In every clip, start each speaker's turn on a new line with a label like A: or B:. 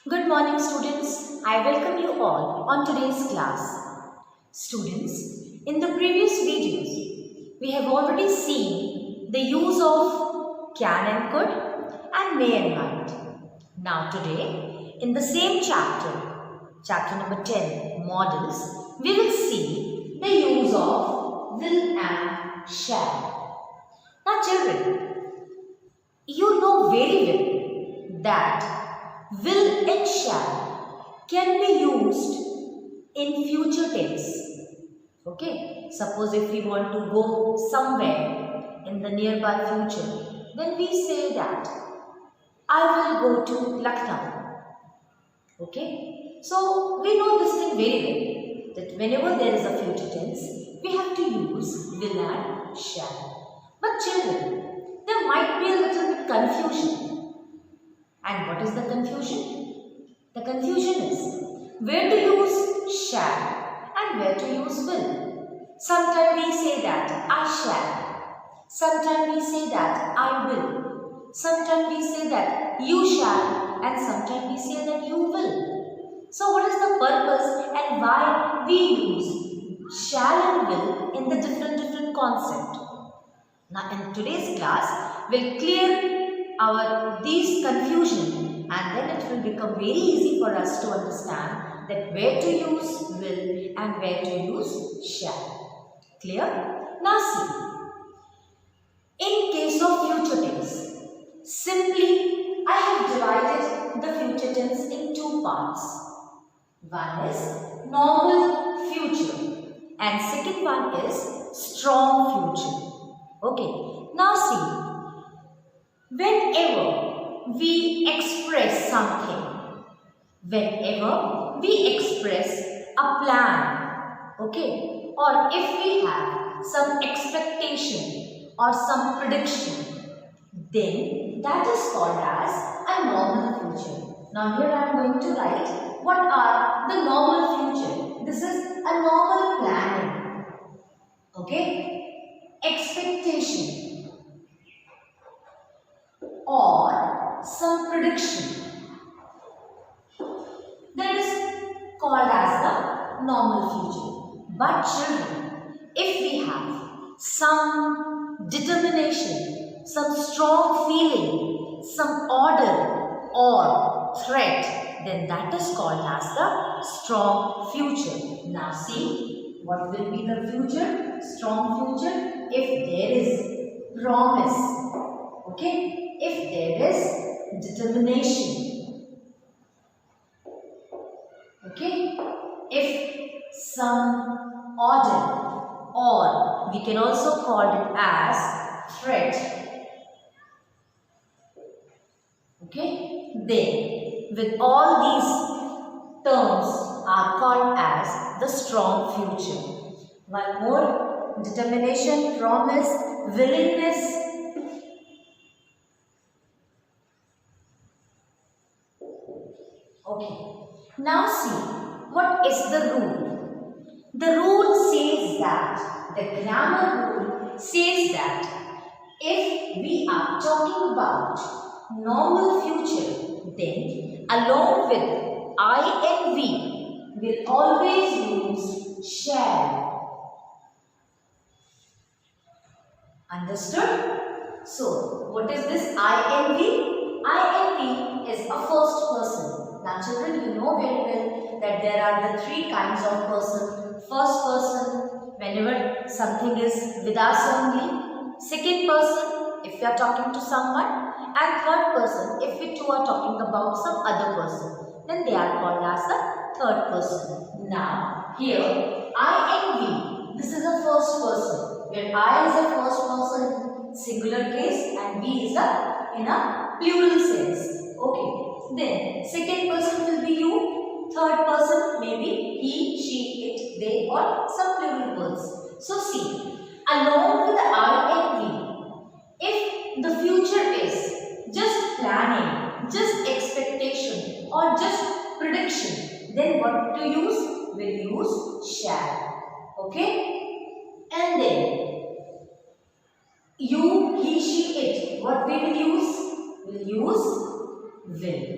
A: Good morning students. I welcome you all on today's class. Students, in the previous videos, we have already seen the use of can and could and may and might. Now today, in the same chapter number 10, models, we will see the use of will and shall. Now children, you know very well that will and shall can be used in future tense. Okay, suppose if we want to go somewhere in the nearby future, then we say that I will go to Lucknow. Okay, so we know this thing very well that whenever there is a future tense, we have to use will and shall. But children, there might be a little bit confusion. And what is the confusion? The confusion is where to use shall and where to use will. Sometimes we say that I shall. Sometimes we say that I will. Sometimes we say that you shall. And sometimes we say that you will. So what is the purpose and why we use shall and will in the different concept? Now in today's class, we'll clear these confusion and then it will become very easy for us to understand that where to use will and where to use shall. Clear? Now see, in case of future tense, simply I have divided the future tense in two parts. One is normal future and second one is strong future. Okay, now see, whenever we express something, whenever we express a plan, okay, or if we have some expectation or some prediction, then that is called as a normal future. Now here I am going to write what are the normal future. This is a normal planning, okay, expectation or some prediction, that is called as the normal future. But children, if we have some determination, some strong feeling, some order or threat, then that is called as the strong future. Now see, what will be the future? Strong future, if there is promise, okay, if there is determination, okay, if some order, or we can also call it as threat, okay, then with all these terms are called as the strong future. One more, determination, promise, willingness, okay. Now see, what is the rule? The rule says that, the grammar rule says that if we are talking about normal future, then along with I and we will always use shall. Understood? So, what is this I and we? I and we is a first person. Now children, you know very well that there are the three kinds of person. First person, whenever something is with us only. Second person, if we are talking to someone. And third person, if we two are talking about some other person. Then they are called as the third person. Now, here, I and we, this is a first person. Where I is a first person, singular case, and we is in a plural sense. Okay. Then, second person will be you, third person maybe he, she, it, they or some plural words. So see, along with the I and we, if the future is just planning, just expectation or just prediction, then what to use? We'll use shall. Okay? And then, you, he, she, it, what we will use? We'll use will.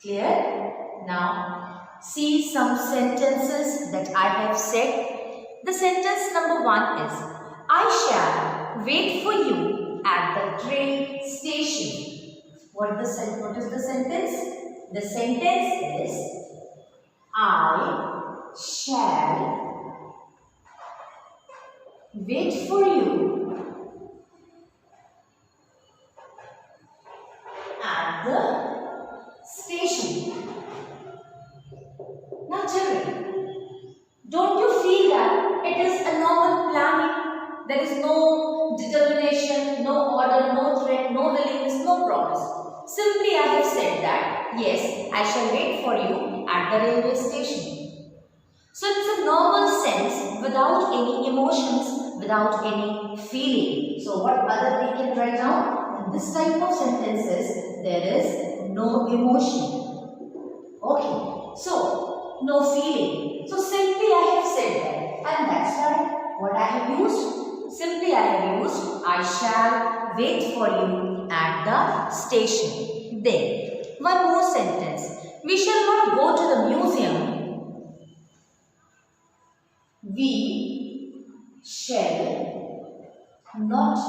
A: Clear? Now, see some sentences that I have said. The sentence number 1 is, I shall wait for you at the train station. What is the sentence? The sentence is, I shall wait for you at the station. Now children, don't you feel that it is a normal planning? There is no determination, no order, no threat, no willingness, no promise. Simply I have said that, yes, I shall wait for you at the railway station. So it's a normal sense without any emotions, without any feeling. So what other we can write down? In this type of sentences, there is no emotion. Okay, so no feeling. So simply I have said that, and that's why what I have used? Simply I have used, I shall wait for you at the station. Then, one more sentence. We shall not go to the museum. We shall not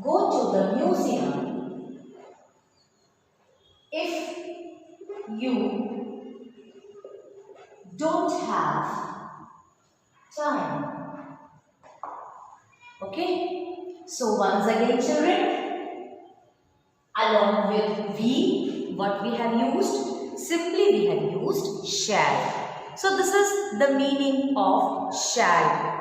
A: go to the museum if you don't have time. Okay? So once again children, along with we, what we have used? Simply we have used shall. So this is the meaning of shall.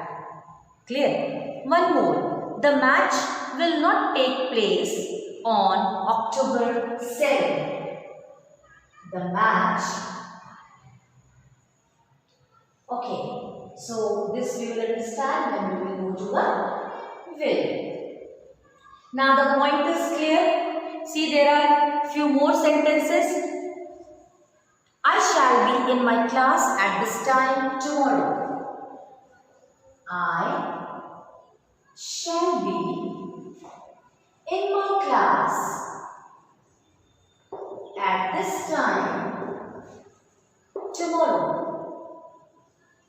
A: Clear? One more. The match will not take place on October 7th. The match. Okay. So this we will understand when we will go to the will. Now the point is clear. See, there are few more sentences. I shall be in my class at this time tomorrow. I shall be in my class at this time tomorrow.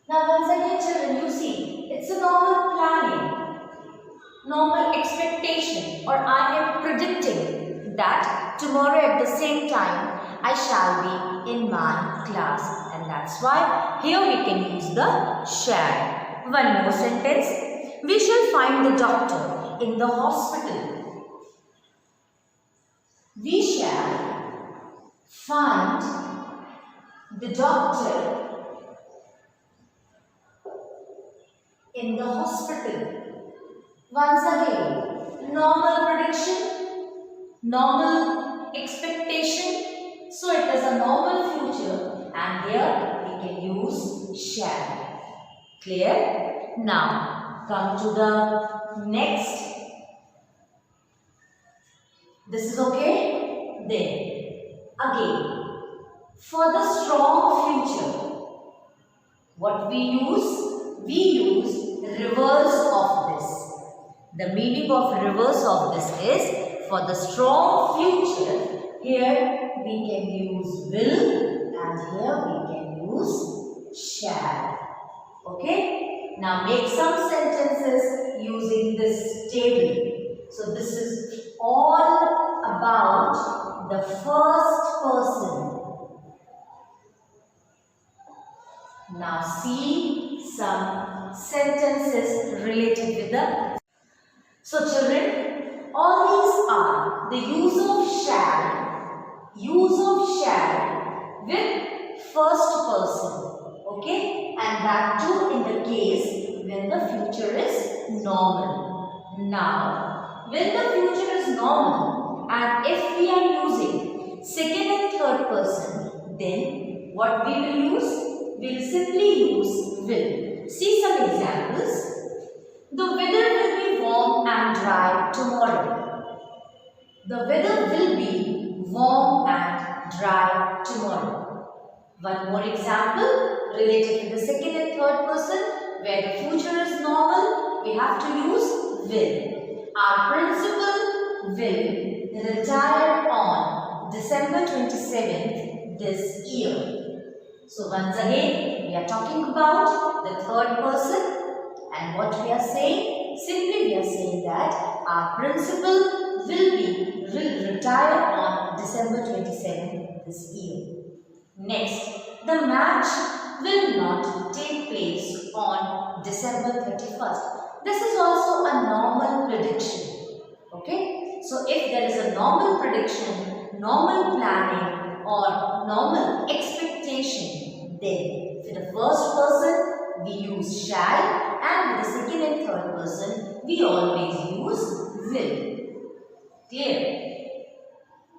A: Now once again children, you see, it's a normal planning, normal expectation, or I am predicting that tomorrow at the same time I shall be in my class, and that's why here we can use the shall. One more sentence. We shall find the doctor in the hospital. We shall find the doctor in the hospital. Once again, normal prediction, normal expectation. So it is a normal future, and here we can use shall. Clear? Now come to the next. This is okay? Then again, for the strong future, what we use? We use reverse of this. The meaning of reverse of this is, for the strong future, here we can use will, and here we can use shall. Okay? Now make some sentences using this table. So this is all about the first person. Now see some sentences related with the. So children, all these are the use of shall with first person. Okay, and that too in the case when the future is normal. Now, when the future is normal, and if we are using second and third person, then what we will use? We will simply use will. See some examples. The weather will be warm and dry tomorrow. The weather will be warm and dry tomorrow. One more example related to the second and third person, where the future is normal, we have to use will. Our principal will retire on December 27th this year. So once again, we are talking about the third person, and what we are saying? Simply we are saying that our principal will retire on December 27th this year. Next, the match will not take place on December 31st. This is also a normal prediction. Okay? So if there is a normal prediction, normal planning or normal expectation, then for the first person we use shall, and with the second and third person we always use will. Clear?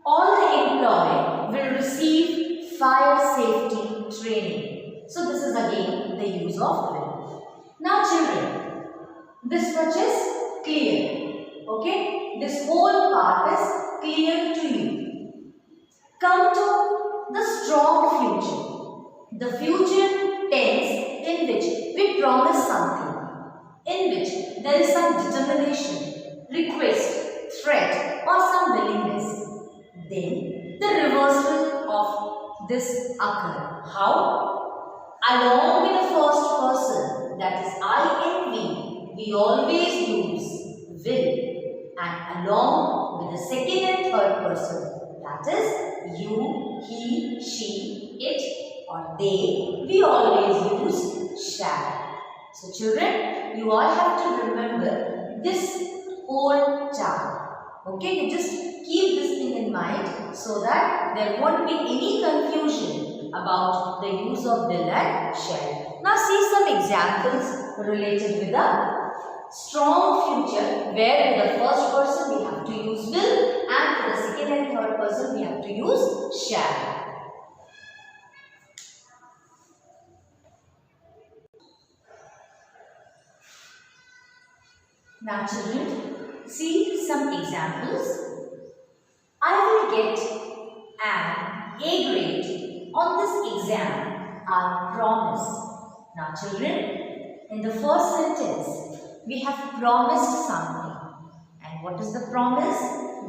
A: All the employee will receive fire safety training. So this is again the use of will. Now children, this much is clear. Okay? This whole part is clear to you. Come to the strong future. The future tense in which we promise something, in which there is some determination, request, threat or some willingness. Then the reversal of this occur. How? Along with the first person, that is I and we always use will, and along with the second and third person, that is you, he, she, it or they, we always use shall. So children, you all have to remember this whole chart. Okay, you just keep this thing in mind so that there won't be any confusion about the use of will and shall. Now see some examples related with the strong future, where with the first person we have to use will, and for the second and third person we have to use shall. Now children, see some examples. I will get an A grade on this exam, I promise. Now children, in the first sentence, we have promised something. And what is the promise?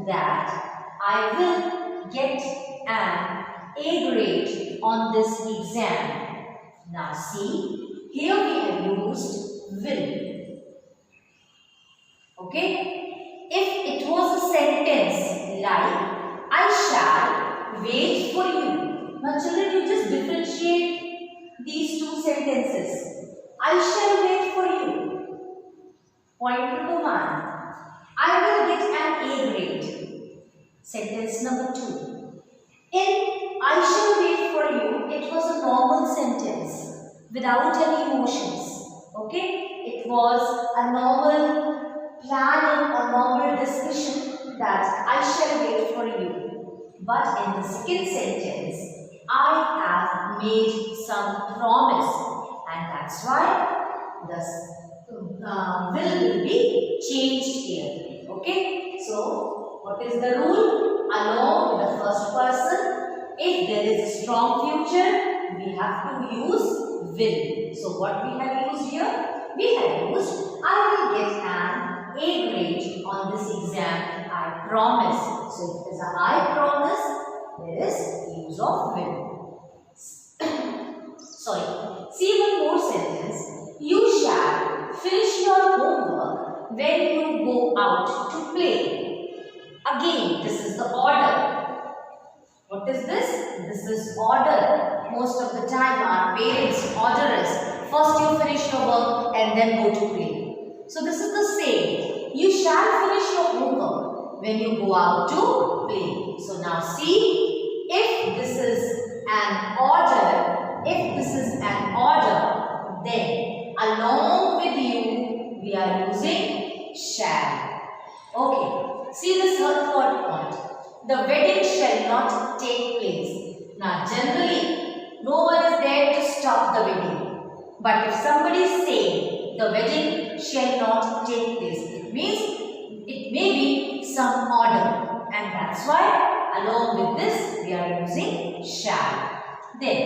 A: That I will get an A grade on this exam. Now see, here we have used will. Okay? If it was a sentence like, I shall wait for you. Now children, you just differentiate these two sentences. I shall wait for you. Point number 1. I will get an A grade. Sentence number 2. In I shall wait for you, it was a normal sentence without any emotions. Okay? It was a normal planning or normal discussion that I shall wait for you. But in the second sentence, I have made some promise, and that's why the will be changed here. Okay? So, what is the rule? Along with the first person, if there is a strong future, we have to use will. So, what we have used here? We have used I will get an A grade on this exam, I promise. So, if it is a I promise, there is use of will. Sorry. See one more sentence. You shall finish your homework when you go out to play. Again, this is the order. What is this? This is order. Most of the time our parents order us, first you finish your work and then go to play. So this is the same. You shall finish your homework when you go out to play. So now see, if this is an order, then along with you, we are using shall. Okay. See this third point. The wedding shall not take place. Now generally, no one is there to stop the wedding. But if somebody is saying the wedding shall not take place, it means it may be some order. And that's why along with this, we are using shall. Then,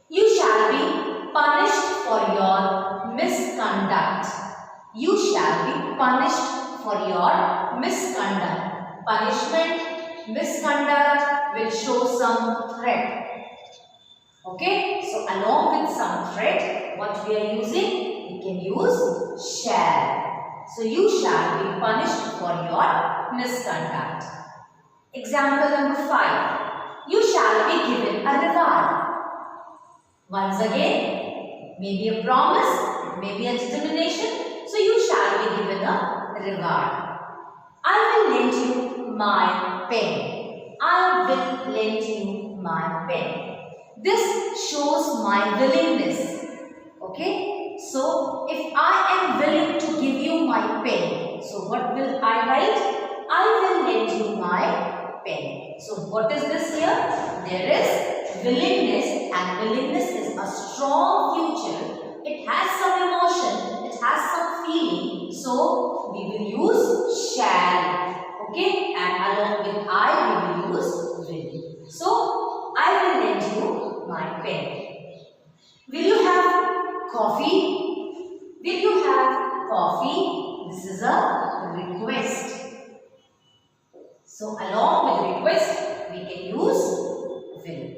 A: you shall be punished for your misconduct. You shall be punished for your misconduct. Punishment misconduct will show some threat. Okay, so along with some threat, what we are using? We can use shall. So you shall be punished for your misconduct. Example number 5. You shall be given a reward. Once again, maybe a promise, maybe a determination. So you shall be given a reward. I will lend you my pen. I will lend you my pen. This shows my willingness. Okay. So if I am willing to give you my pen, so what will I write? I will lend you my pen. So what is this here? There is willingness, and willingness is a strong future. It has some emotion, it has some feeling. So we will use shall. Okay, and along with I we will use will. So I will lend you my pen. Will you have coffee? Will you have coffee? This is a request. So along with request, we can use will.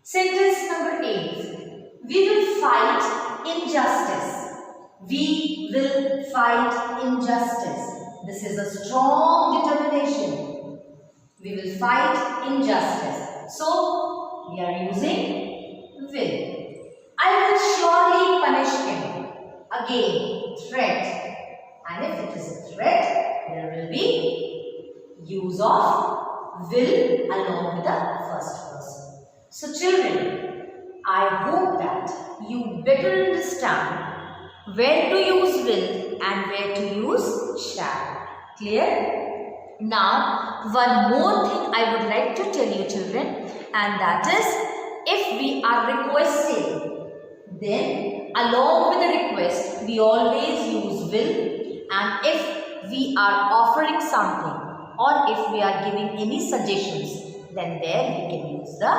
A: Sentence number 8. We will fight injustice. We will fight injustice. This is a strong determination. We will fight injustice. So we are using will. I will surely punish him. Again, threat. And if it is a threat, there will be use of will along with the first person. So children, I hope that you better understand where to use will and where to use shall. Clear? Now, one more thing I would like to tell you children, and that is, if we are requesting, then along with the request, we always use will, and if we are offering something, or if we are giving any suggestions, then there we can use the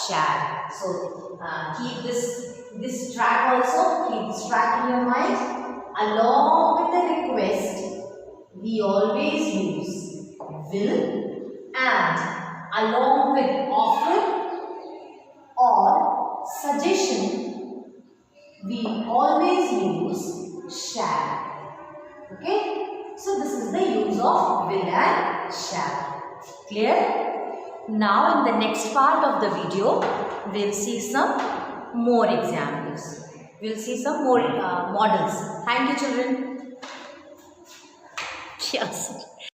A: shall. So keep this track also, keep this track in your mind. Along with the request, we always use will, and along with offer or suggestion, we always use shall. Okay? So this is the use of will and shall. Clear? Now in the next part of the video, we'll see some more examples. We'll see some more models. Thank you children. Yes.